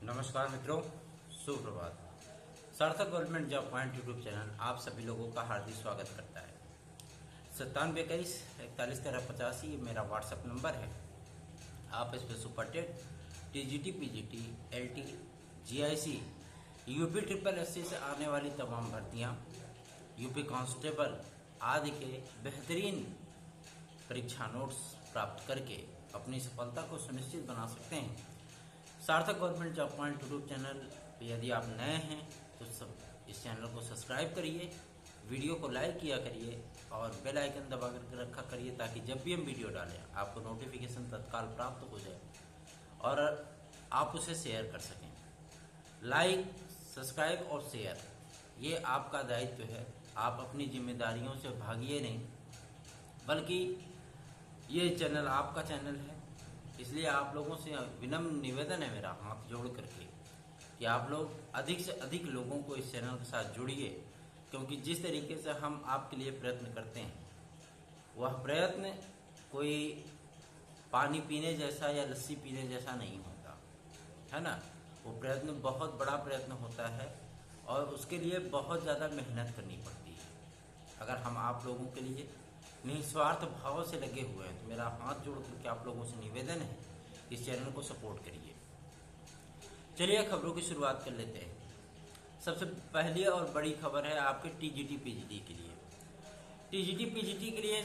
नमस्कार मित्रों, सुप्रभात। सार्थक government job point YouTube channel आप सभी लोगों का हार्दिक स्वागत करता है। 9721411385 ये मेरा व्हाट्सएप नंबर है। आप इस पर super TET, TGT, PGT, LT, GIC, UP triple SC से आने वाली तमाम भर्तियां, यूपी कांस्टेबल आदि के बेहतरीन परीक्षा नोट्स प्राप्त करके अपनी सफलता को सुनिश्चित बना सकते हैं। सार्थक government job point YouTube channel पे यदि आप नए हैं तो इस चैनल को सब्सक्राइब करिए, वीडियो को लाइक किया करिए और बेल आइकन दबा कर रखा करिए ताकि जब भी हम वीडियो डालें आपको नोटिफिकेशन तत्काल प्राप्त हो जाए और आप उसे शेयर कर सकें। लाइक, सब्सक्राइब और शेयर ये आपका दायित्व है। आप अपनी जिम्मेदारियों से भागिए नहीं, बल्कि ये चैनल आपका चैनल है। इसलिए आप लोगों से विनम्र निवेदन है मेरा हाथ जोड़ करके कि आप लोग अधिक से अधिक लोगों को इस चैनल के साथ जुड़िए, क्योंकि जिस तरीके से हम आपके लिए प्रयत्न करते हैं वह प्रयत्न कोई पानी पीने जैसा या लस्सी पीने जैसा नहीं होता है ना। वो प्रयत्न बहुत बड़ा प्रयत्न होता है और उसके लिए बहुत ज़्यादा मेहनत करनी पड़ती है। अगर हम आप लोगों के लिए निस्वार्थ भाव से लगे हुए हैं तो मेरा हाथ जोड़ करके आप लोगों से निवेदन है इस चैनल को सपोर्ट करिए। चलिए खबरों की शुरुआत कर लेते हैं। सबसे पहली और बड़ी खबर है आपके टीजीटी पीजीटी के लिए। टीजीटी पीजीटी के लिए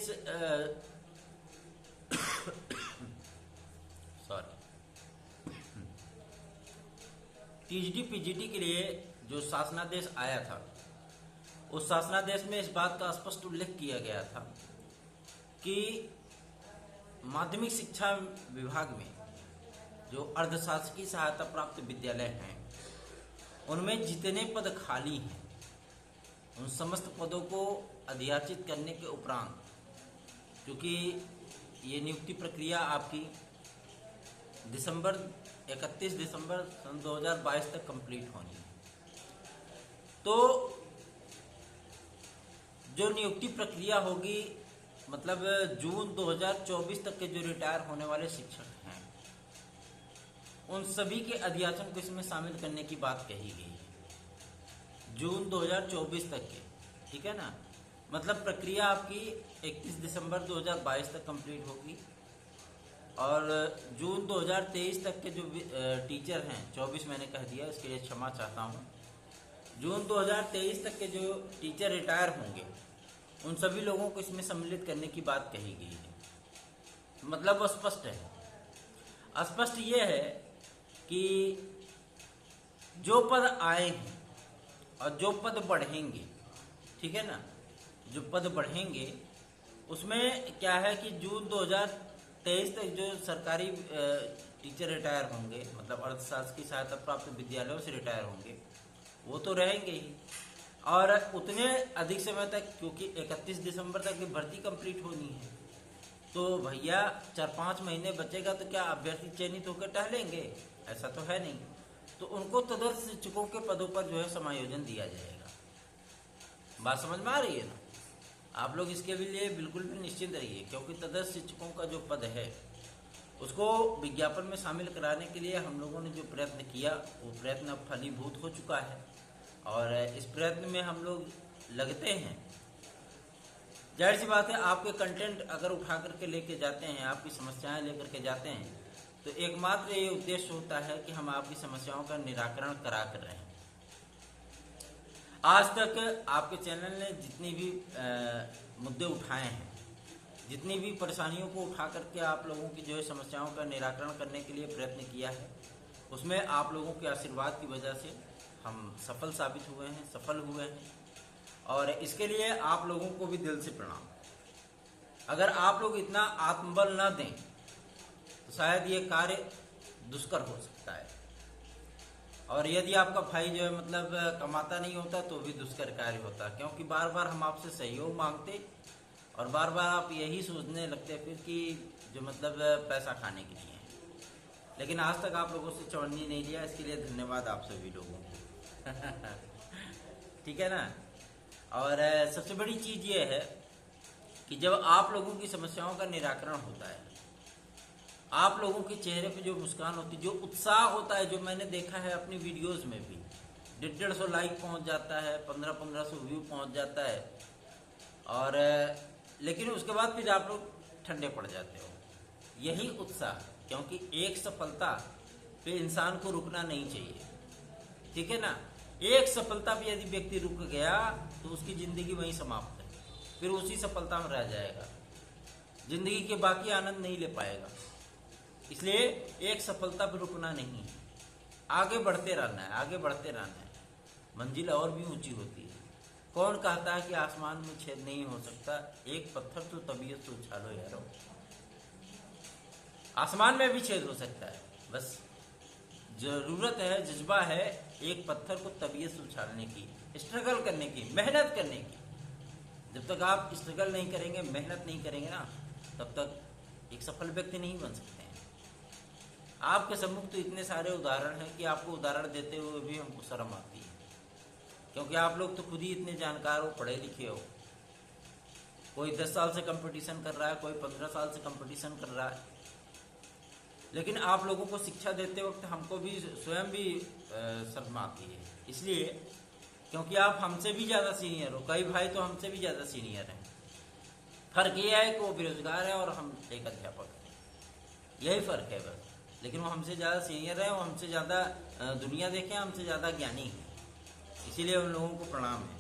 टीजीटी पीजीटी के लिए जो शासनादेश आया था उस शासनादेश में इस बात का स्पष्ट उल्लेख किया गया था कि माध्यमिक शिक्षा विभाग में जो अर्धशासकीय सहायता प्राप्त विद्यालय हैं उनमें जितने पद खाली हैं उन समस्त पदों को अधियाचित करने के उपरांत, क्योंकि ये नियुक्ति प्रक्रिया आपकी 31 दिसंबर सन 2022 तक कंप्लीट होनी है, तो जो नियुक्ति प्रक्रिया होगी मतलब जून 2024 तक के जो रिटायर होने वाले शिक्षक हैं उन सभी के अधियाचन को इसमें शामिल करने की बात कही गई है। जून 2024 तक के, ठीक है ना। मतलब प्रक्रिया आपकी 31 दिसंबर 2022 तक कंप्लीट होगी और जून 2023 तक के जो टीचर हैं, 24 मैंने कह दिया, इसके लिए क्षमा चाहता हूँ। जून 2023 तक के जो टीचर रिटायर होंगे उन सभी लोगों को इसमें सम्मिलित करने की बात कही गई है। मतलब वो स्पष्ट है। स्पष्ट ये है कि जो पद आए हैं और जो पद बढ़ेंगे, ठीक है ना, जो पद बढ़ेंगे उसमें क्या है कि जून 2023 तक जो सरकारी टीचर रिटायर होंगे, मतलब अर्थशास्त्र की सहायता प्राप्त विद्यालयों से रिटायर होंगे, वो तो रहेंगे ही और उतने अधिक समय तक, क्योंकि 31 दिसंबर तक की भर्ती कंप्लीट होनी है, तो भैया 4-5 महीने बचेगा तो क्या अभ्यर्थी चयनित होकर टहलेंगे? ऐसा तो है नहीं। तो उनको तदर्थ शिक्षकों के पदों पर जो है समायोजन दिया जाएगा। बात समझ में आ रही है ना? आप लोग इसके लिए बिल्कुल भी निश्चिंत रहिए, क्योंकि तदर्थ शिक्षकों का जो पद है उसको विज्ञापन में शामिल कराने के लिए हम लोगों ने जो प्रयत्न किया वो प्रयत्न अब फलीभूत हो चुका है और इस प्रयत्न में हम लोग लगते हैं। जाहिर सी बात है, आपके कंटेंट अगर उठा करके लेके जाते हैं, आपकी समस्याएं लेकर के जाते हैं, तो एकमात्र ये उद्देश्य होता है कि हम आपकी समस्याओं का निराकरण करा कर रहे हैं। आज तक आपके चैनल ने जितनी भी मुद्दे उठाए हैं, जितनी भी परेशानियों को उठा करके आप लोगों की जो है समस्याओं का निराकरण करने के लिए प्रयत्न किया है, उसमें आप लोगों के आशीर्वाद की वजह से हम सफल साबित हुए हैं, सफल हुए हैं और इसके लिए आप लोगों को भी दिल से प्रणाम। अगर आप लोग इतना आत्मबल न दें तो शायद ये कार्य दुष्कर हो सकता है और यदि आपका भाई जो है मतलब कमाता नहीं होता तो भी दुष्कर कार्य होता, क्योंकि बार बार हम आपसे सहयोग मांगते और बार बार आप यही सोचने लगते फिर कि जो मतलब पैसा खाने के लिए है। लेकिन आज तक आप लोगों से चौड़नी नहीं लिया, इसके लिए धन्यवाद आप सभी लोगों को। ठीक है ना। और सबसे बड़ी चीज ये है कि जब आप लोगों की समस्याओं का निराकरण होता है, आप लोगों के चेहरे पे जो मुस्कान होती है, जो उत्साह होता है, जो मैंने देखा है अपनी वीडियोस में भी, 150 लाइक पहुंच जाता है, 1500 व्यू पहुंच जाता है, और लेकिन उसके बाद फिर आप लोग ठंडे पड़ जाते हो। यही उत्साह, क्योंकि एक सफलता पे इंसान को रुकना नहीं चाहिए, ठीक है ना। एक सफलता पे यदि व्यक्ति रुक गया तो उसकी जिंदगी वहीं समाप्त है, फिर उसी सफलता में रह जाएगा, जिंदगी के बाकी आनंद नहीं ले पाएगा। इसलिए एक सफलता पे रुकना नहीं है, आगे बढ़ते रहना है, आगे बढ़ते रहना है। मंजिल और भी ऊंची होती है। कौन कहता है कि आसमान में छेद नहीं हो सकता? एक पत्थर तो तबीयत से उछालो यारो, आसमान में भी छेद हो सकता है। बस जरूरत है, जज्बा है एक पत्थर को तबीयत से उछालने की, स्ट्रगल करने की, मेहनत करने की। जब तक आप स्ट्रगल नहीं करेंगे, मेहनत नहीं करेंगे ना, तब तक एक सफल व्यक्ति नहीं बन सकते हैं। आपके सम्मुख तो इतने सारे उदाहरण हैं कि आपको उदाहरण देते हुए भी हमको शर्म आती है, क्योंकि आप लोग तो खुद ही इतने जानकार हो, पढ़े लिखे हो। कोई 10 साल से कंपटीशन कर रहा है, कोई 15 साल से कंपटीशन कर रहा है, लेकिन आप लोगों को शिक्षा देते वक्त हमको भी स्वयं भी शर्म आती है। इसलिए क्योंकि आप हमसे भी ज़्यादा सीनियर हो, कई भाई तो हमसे भी ज़्यादा सीनियर हैं। फर्क ये है कि वो बेरोजगार है और हम एक अध्यापक हैं, यही फर्क है बस। लेकिन वो हमसे ज़्यादा सीनियर है, वो हमसे ज़्यादा दुनिया देखे, हमसे ज़्यादा ज्ञानी है, इसीलिए उन लोगों को प्रणाम है।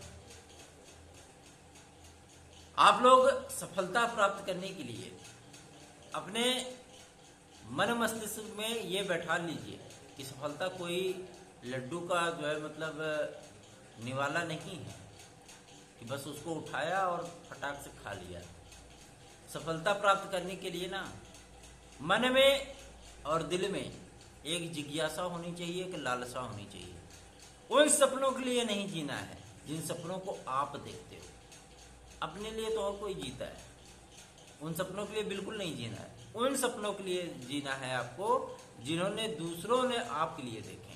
आप लोग सफलता प्राप्त करने के लिए अपने मन मस्तिष्क में ये बैठा लीजिए कि सफलता कोई लड्डू का जो है मतलब निवाला नहीं है कि बस उसको उठाया और फटाक से खा लिया। सफलता प्राप्त करने के लिए ना मन में और दिल में एक जिज्ञासा होनी चाहिए, एक लालसा होनी चाहिए। उन सपनों के लिए नहीं जीना है जिन सपनों को आप देखते हो, अपने लिए तो और कोई जीता है। उन सपनों के लिए बिल्कुल नहीं जीना है, उन सपनों के लिए जीना है आपको जिन्होंने दूसरों ने आपके लिए देखे।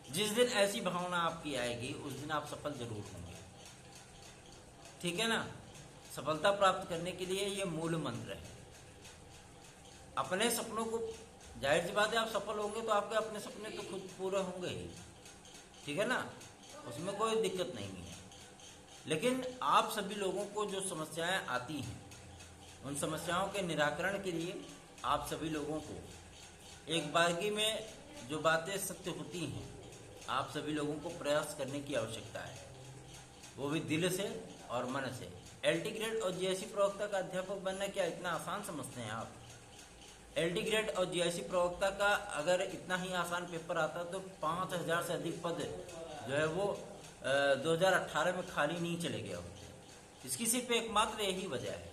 जिस दिन ऐसी भावना आपकी आएगी उस दिन आप सफल जरूर होंगे, ठीक है ना। सफलता प्राप्त करने के लिए ये मूल मंत्र है। अपने सपनों को, जाहिर सी बात है आप सफल होंगे तो आपके अपने सपने तो खुद पूरे होंगे ही, ठीक है ना, उसमें कोई दिक्कत नहीं है। लेकिन आप सभी लोगों को जो समस्याएं आती हैं, उन समस्याओं के निराकरण के लिए आप सभी लोगों को एक बारगी में जो बातें सत्य होती हैं, आप सभी लोगों को प्रयास करने की आवश्यकता है, वो भी दिल से और मन से। LT ग्रेड और GIC प्रवक्ता का अध्यापक बनना क्या इतना आसान समझते हैं आप? LT ग्रेड और GIC प्रवक्ता का अगर इतना ही आसान पेपर आता तो 5000 से अधिक पद जो है वो 2018 में खाली नहीं चले गए होते। इसकी सिर्फ एकमात्र यही वजह है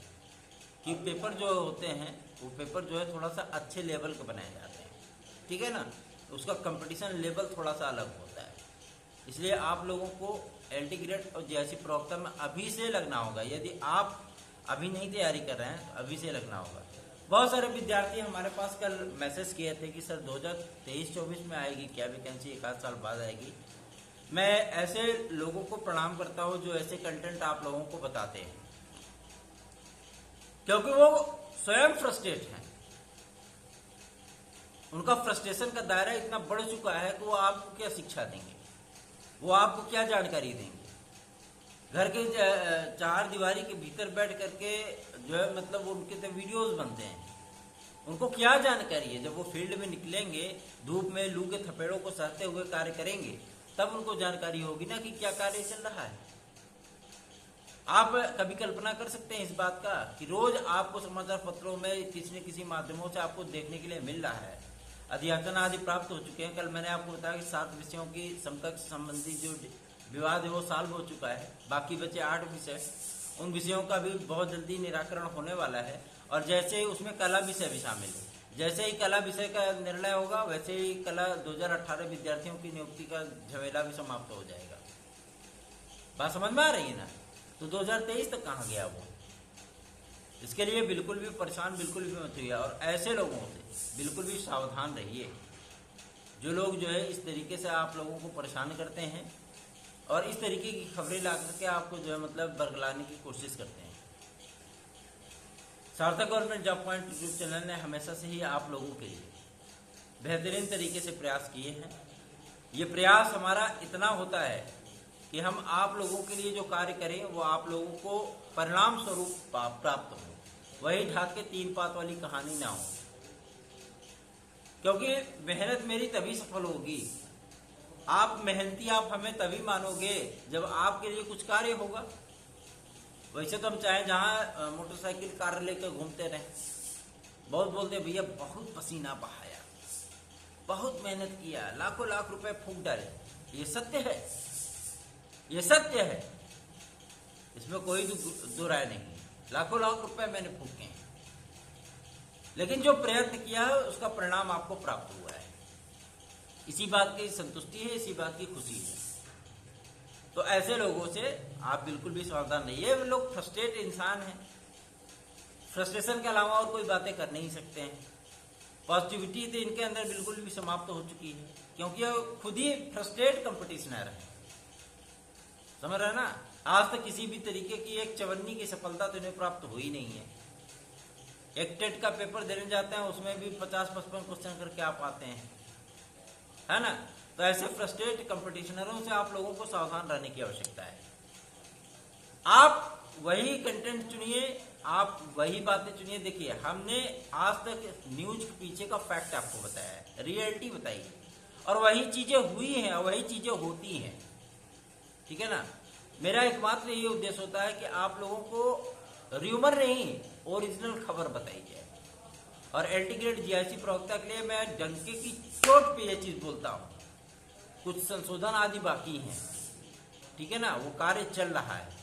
कि पेपर जो होते हैं वो पेपर जो है थोड़ा सा अच्छे लेवल के बनाए जाते हैं, ठीक है ना, उसका कंपटीशन लेवल थोड़ा सा अलग होता है। इसलिए आप लोगों को LT ग्रेड और GIC प्रवक्ता में अभी से लगना होगा। यदि आप अभी नहीं तैयारी कर रहे हैं तो अभी से लगना होगा। बहुत सारे विद्यार्थी हमारे पास कल मैसेज किए थे कि सर 2023-24 में आएगी क्या वैकेंसी, एक आध साल बाद आएगी। मैं ऐसे लोगों को प्रणाम करता हूं जो ऐसे कंटेंट आप लोगों को बताते हैं, क्योंकि वो स्वयं फ्रस्ट्रेट हैं। उनका फ्रस्ट्रेशन का दायरा इतना बढ़ चुका है कि वो आपको क्या शिक्षा देंगे, वो आपको क्या जानकारी देंगे। घर के 4 दीवारी के भीतर बैठ करके जो है मतलब उनके तो वीडियोस बनते हैं, उनको क्या जानकारी है। जब वो फील्ड में निकलेंगे, धूप में लू के थपेड़ों को सहते हुए कार्य करेंगे, तब उनको जानकारी होगी ना कि क्या कार्य चल रहा है। आप कभी कल्पना कर सकते हैं इस बात का कि रोज आपको समाचार पत्रों में किसी न किसी माध्यमों से आपको देखने के लिए मिल रहा है, अध्यापन आदि प्राप्त हो चुके हैं। कल मैंने आपको बताया कि 7 विषयों की समकक्ष संबंधी जो विवाद है वो सॉल्व हो चुका है, बाकी बचे 8 विषय। उन विषयों का भी बहुत जल्दी निराकरण होने वाला है। और जैसे ही उसमें कला विषय भी शामिल है, जैसे ही कला विषय का निर्णय होगा वैसे ही कला 2018 विद्यार्थियों की नियुक्ति का झमेला भी समाप्त हो जाएगा। बात समझ में आ रही है ना। तो 2023 तक कहाँ गया वो। इसके लिए बिल्कुल भी परेशान बिल्कुल भी मत होइए, और ऐसे लोगों से बिल्कुल भी सावधान रहिए जो लोग जो है इस तरीके से आप लोगों को परेशान करते हैं और इस तरीके की खबरें ला करके आपको जो है मतलब बरगलाने की कोशिश करते हैं। सार्थक government job point YouTube channel ने हमेशा से ही आप लोगों के लिए बेहतरीन तरीके से प्रयास किए हैं। ये प्रयास हमारा इतना होता है कि हम आप लोगों के लिए जो कार्य करें वो आप लोगों को परिणाम स्वरूप प्राप्त हो, वही ढाक के 3 पात वाली कहानी ना हो। क्योंकि मेहनत मेरी तभी सफल होगी, आप मेहनती आप हमें तभी मानोगे जब आपके लिए कुछ कार्य होगा। वैसे तो हम चाहे जहां मोटरसाइकिल कार लेकर घूमते रहे, बहुत बोलते भैया बहुत पसीना बहाया, बहुत मेहनत किया, लाखों लाख रुपए फूंक डाले। ये सत्य है, ये सत्य है, इसमें कोई दो राय नहीं। लाखों लाख रुपए मैंने फूके हैं, लेकिन जो प्रयत्न किया है उसका परिणाम आपको प्राप्त हुआ है। इसी बात की संतुष्टि है, इसी बात की खुशी है। तो ऐसे लोगों से आप बिल्कुल भी सावधान रहिए। ये लोग फ्रस्ट्रेट इंसान हैं, फ्रस्ट्रेशन के अलावा और कोई बातें कर नहीं सकते हैं। पॉजिटिविटी तो इनके अंदर बिल्कुल भी समाप्त हो चुकी है, क्योंकि वो खुद ही फ्रस्ट्रेट कंपटीशनर है। समझ रहे ना? आज तक किसी भी तरीके की एक चवन्नी की सफलता तो इन्हें प्राप्त हुई नहीं है। एक टेट का पेपर देने जाते हैं, उसमें भी 50-55 क्वेश्चन करके आप आते हैं, है ना? तो ऐसे फ्रस्ट्रेट कंपटीशनरों से आप लोगों को सावधान रहने की आवश्यकता है। आप वही कंटेंट चुनिए, आप वही बातें चुनिए। देखिए, हमने आज तक न्यूज के पीछे का फैक्ट आपको बताया है, रियलिटी बताई है, और वही चीजें हुई हैं और वही चीजें होती हैं। ठीक है ना? मेरा एकमात्र यही उद्देश्य होता है कि आप लोगों को र्यूमर नहीं, ओरिजिनल खबर बताई जाए। और एलटी ग्रेड जीआईसी प्रवक्ता के लिए मैं डंके की चोट पे ये चीज बोलता हूं, कुछ संशोधन आदि बाकी हैं, ठीक है ना? वो कार्य चल रहा है।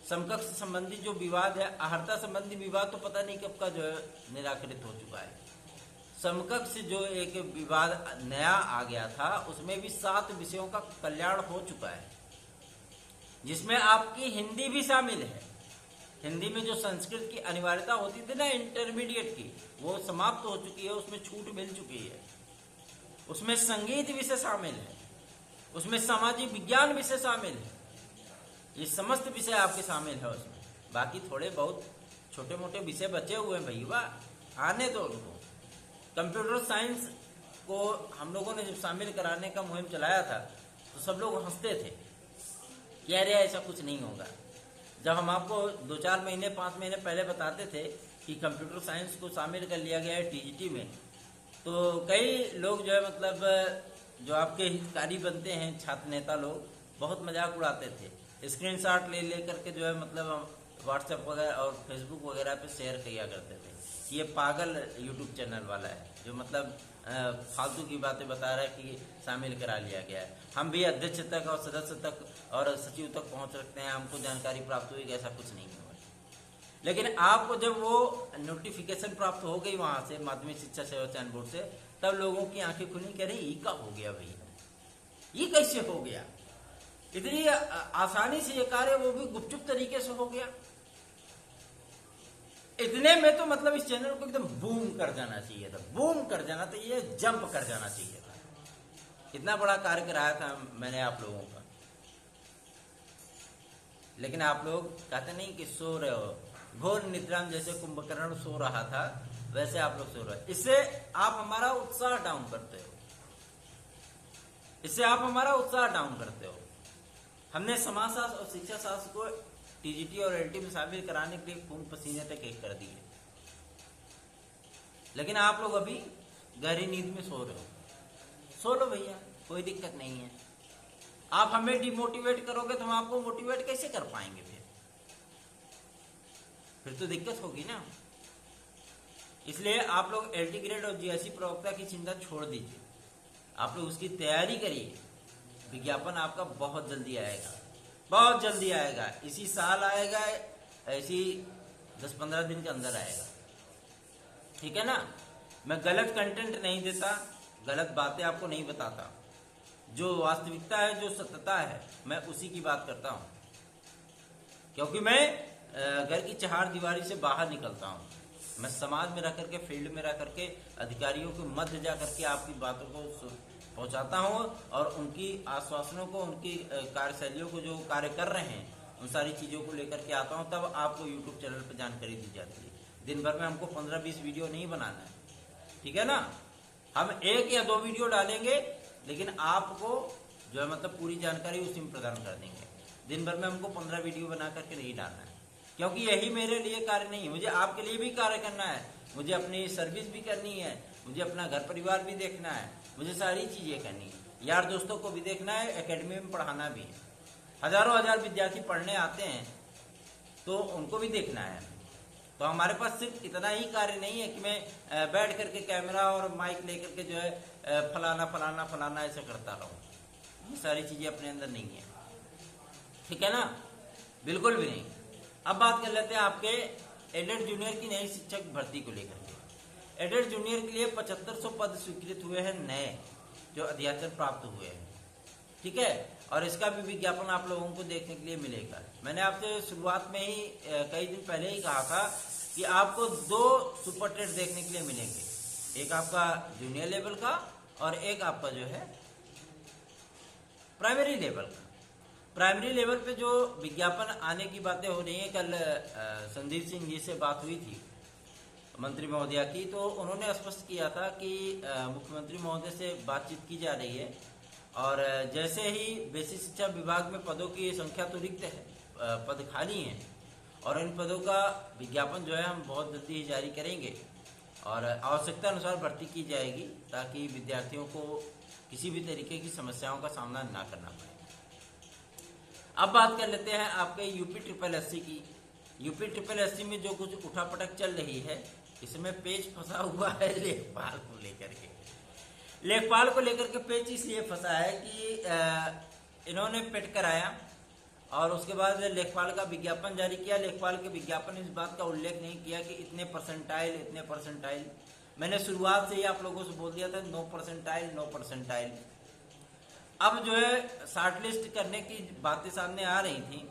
समकक्ष संबंधी जो विवाद है, अहर्ता संबंधी विवाद तो पता नहीं कब का जो है निराकृत हो चुका है। समकक्ष जो एक विवाद नया आ गया था, उसमें भी 7 विषयों का कल्याण हो चुका है, जिसमें आपकी हिंदी भी शामिल है। हिंदी में जो संस्कृत की अनिवार्यता होती थी ना इंटरमीडिएट की, वो समाप्त हो चुकी है, उसमें छूट मिल चुकी है। उसमें संगीत विषय शामिल है, उसमें सामाजिक विज्ञान विषय शामिल है। ये समस्त विषय आपके शामिल है उसमें। बाकी थोड़े बहुत छोटे मोटे विषय बचे हुए हैं भैया, आने दो उनको। कंप्यूटर साइंस को हम लोगों ने जब शामिल कराने का मुहिम चलाया था, तो सब लोग हंसते थे कि अरे ऐसा कुछ नहीं होगा। जब हम आपको 2-4 महीने 5 महीने पहले बताते थे कि कंप्यूटर साइंस को शामिल कर लिया गया है टीजीटी में, तो कई लोग जो है मतलब जो आपके हितकारी बनते हैं, छात्र नेता लोग, बहुत मजाक उड़ाते थे। स्क्रीनशॉट ले करके जो है मतलब व्हाट्सएप वगैरह और फेसबुक वगैरह पे शेयर किया करते थे कि ये पागल यूट्यूब चैनल वाला है जो मतलब फालतू की बातें बता रहा है कि शामिल करा लिया गया है। हम भी अध्यक्ष तक और सदस्य तक और सचिव तक पहुंच रखते हैं, हमको जानकारी प्राप्त हुई कि ऐसा कुछ नहीं हुआ। लेकिन आपको जब वो नोटिफिकेशन प्राप्त हो गई वहां से, माध्यमिक शिक्षा सेवा चयन बोर्ड से, तब लोगों की आंखें खुली, कह रही ये क्या हो गया भैया, ये कैसे हो गया, इतनी आसानी से ये कार्य वो भी गुपचुप तरीके से हो गया। इतने में तो मतलब इस चैनल को एकदम बूम कर जाना चाहिए था, बूम कर जाना था, ये जंप कर जाना चाहिए था। इतना बड़ा कार्य कराया था मैंने आप लोगों का, लेकिन आप लोग कहते नहीं कि सो रहे हो, घोर निद्रा में जैसे कुंभकर्ण सो रहा था वैसे आप लोग सो रहे हो। इससे आप हमारा उत्साह डाउन करते हो, इससे आप हमारा उत्साह डाउन करते हो। हमने समाजशास्त्र और शिक्षा शास्त्र को टीजीटी और एलटी में शामिल कराने के लिए खून पसीने तक एक कर दिए, लेकिन आप लोग अभी गहरी नींद में सो रहे हो। सो लो भैया, कोई दिक्कत नहीं है। आप हमें डिमोटिवेट करोगे तो हम आपको मोटिवेट कैसे कर पाएंगे? फिर तो दिक्कत होगी ना। इसलिए आप लोग एलटी ग्रेड और जीआईसी प्रवक्ता की चिंता छोड़ दीजिए, आप लोग उसकी तैयारी करिए। विज्ञापन आपका बहुत जल्दी आएगा, बहुत जल्दी आएगा, इसी साल आएगा, ऐसी 10-15 दिन के अंदर आएगा, ठीक है ना? मैं गलत कंटेंट नहीं देता, गलत बातें आपको नहीं बताता। जो वास्तविकता है, जो सत्यता है, मैं उसी की बात करता हूं, क्योंकि मैं घर की चार दीवारी से बाहर निकलता हूं। मैं समाज में रह करके, फील्ड में रह करके, अधिकारियों के मध्य जा करके आपकी बातों को पहुंचाता हूं और उनकी आश्वासनों को, उनकी कार्यशैलियों को, जो कार्य कर रहे हैं, उन सारी चीजों को लेकर के आता हूं। तब आपको यूट्यूब चैनल पर जानकारी दी जाती है। दिन भर में हमको 15-20 वीडियो नहीं बनाना है, ठीक है ना। हम 1 या 2 वीडियो डालेंगे, लेकिन आपको जो है मतलब पूरी जानकारी उसी में प्रदान कर देंगे। दिन भर में हमको 15 वीडियो बना करके नहीं डालना है, क्योंकि यही मेरे लिए कार्य नहीं है। मुझे आपके लिए भी कार्य करना है, मुझे अपनी सर्विस भी करनी है, मुझे अपना घर परिवार भी देखना है, मुझे सारी चीजें करनी है, यार दोस्तों को भी देखना है, एकेडमी में पढ़ाना भी है। हजारों हजार विद्यार्थी पढ़ने आते हैं तो उनको भी देखना है। तो हमारे पास सिर्फ इतना ही कार्य नहीं है कि मैं बैठ करके कैमरा और माइक लेकर के जो है फलाना फलाना फलाना ऐसा करता रहूं। ये सारी चीजें अपने अंदर नहीं है, ठीक है ना, बिल्कुल भी नहीं। अब बात कर लेते हैं आपके एडेड जूनियर की नई शिक्षक भर्ती को लेकर के। एडेड जूनियर के लिए 7500 पद स्वीकृत हुए हैं नए, जो अध्याचन प्राप्त हुए हैं, ठीक है। और इसका भी विज्ञापन आप लोगों को देखने के लिए मिलेगा। मैंने आपसे शुरुआत में ही कई दिन पहले ही कहा था कि आपको 2 सुपर टेट देखने के लिए मिलेंगे, एक आपका जूनियर लेवल का और एक आपका जो है प्राइमरी लेवल का। प्राइमरी लेवल पे जो विज्ञापन आने की बातें हो रही हैं, कल संदीप सिंह जी से बात हुई थी मंत्री महोदया की, तो उन्होंने स्पष्ट किया था कि मुख्यमंत्री महोदय से बातचीत की जा रही है और जैसे ही बेसिक शिक्षा विभाग में पदों की संख्या तो रिक्त है, पद खाली हैं और इन पदों का विज्ञापन जो है हम बहुत जल्दी ही जारी करेंगे और आवश्यकता अनुसार भर्ती की जाएगी, ताकि विद्यार्थियों को किसी भी तरीके की समस्याओं का सामना ना करना पड़े। अब बात कर लेते हैं आपके यूपी ट्रिपल एससी की। यूपी ट्रिपल एससी में जो कुछ उठापटक चल रही है, इसमें पेच फंसा हुआ है लेखपाल को लेकर के। लेखपाल को लेकर के पेच इसलिए फंसा है कि इन्होंने पेट कराया और उसके बाद लेखपाल का विज्ञापन जारी किया। लेखपाल के विज्ञापन इस बात का उल्लेख नहीं किया कि इतने परसेंटाइल, इतने परसेंटाइल। मैंने शुरुआत से ही आप लोगों से बोल दिया था 9 परसेंटाइल, 9 परसेंटाइल। अब जो है शॉर्ट लिस्ट करने की बातें सामने आ रही थी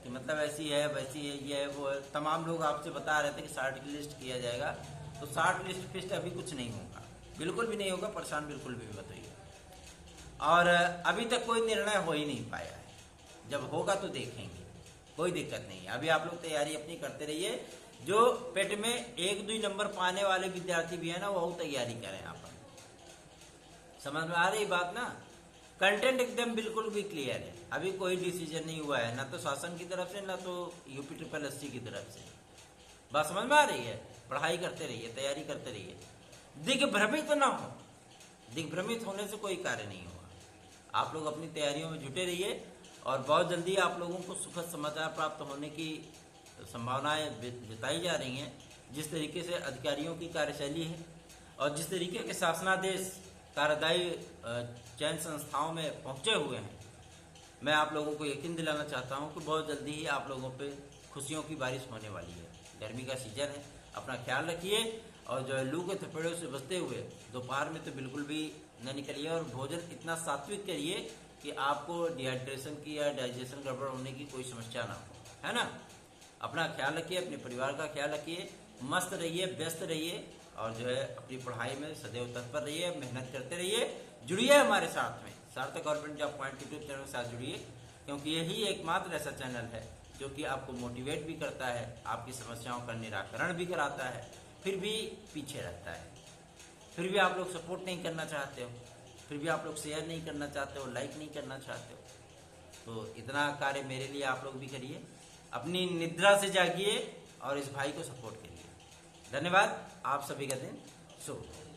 कि मतलब ऐसी है, वैसी है, ये है, वो है। तमाम लोग आपसे बता रहे थे कि शॉर्ट लिस्ट किया जाएगा, तो शॉर्ट लिस्ट फिस्ट अभी कुछ नहीं होगा, बिल्कुल भी नहीं होगा, परेशान बिल्कुल भी मत होइए। और अभी तक कोई निर्णय हो ही नहीं पाया है, जब होगा तो देखेंगे, कोई दिक्कत नहीं है। अभी आप लोग तैयारी अपनी करते रहिए। जो पेट में 1-2 नंबर पाने वाले विद्यार्थी भी है ना, वो तैयारी करें। आप समझ में आ रही बात ना। कंटेंट एकदम बिल्कुल भी क्लियर है, अभी कोई डिसीजन नहीं हुआ है, ना तो शासन की तरफ से ना तो यूपी ट्रिपल एससी की तरफ से। बात समझ में आ रही है। पढ़ाई करते रहिए, तैयारी करते रहिए, दिग्भ्रमित ना हो। दिग्भ्रमित होने से कोई कार्य नहीं होगा। आप लोग अपनी तैयारियों में जुटे रहिए और बहुत जल्दी आप लोगों को सुखद समाचार प्राप्त होने की संभावनाएं जताई जा रही हैं। जिस तरीके से अधिकारियों की कार्यशैली है और जिस तरीके के शासनादेश कार्यदायी चयन संस्थाओं में पहुंचे हुए हैं, मैं आप लोगों को यकीन दिलाना चाहता हूं कि बहुत जल्दी ही आप लोगों पे खुशियों की बारिश होने वाली है। गर्मी का सीजन है, अपना ख्याल रखिए और जो है लू के थपेड़ों से बचते हुए दोपहर में तो बिल्कुल भी न निकलिए और भोजन इतना सात्विक करिए कि आपको डिहाइड्रेशन की या डाइजेशन गड़बड़ होने की कोई समस्या ना हो, है ना। अपना ख्याल रखिए, अपने परिवार का ख्याल रखिए, मस्त रहिए, व्यस्त रहिए और जो है अपनी पढ़ाई में सदैव तत्पर रहिए, मेहनत करते रहिए, जुड़िए हमारे साथ में। सार्थक government job point YouTube channel के साथ जुड़िए, क्योंकि यही एकमात्र ऐसा चैनल है जो कि आपको मोटिवेट भी करता है, आपकी समस्याओं का निराकरण भी कराता है, फिर भी पीछे रहता है। फिर भी आप लोग सपोर्ट नहीं करना चाहते हो, फिर भी आप लोग शेयर नहीं करना चाहते हो, लाइक नहीं करना चाहते हो। तो इतना कार्य मेरे लिए आप लोग भी करिए, अपनी निद्रा से जागिए और इस भाई को सपोर्ट करिए। धन्यवाद। आप सभी का दिन शुभ हो।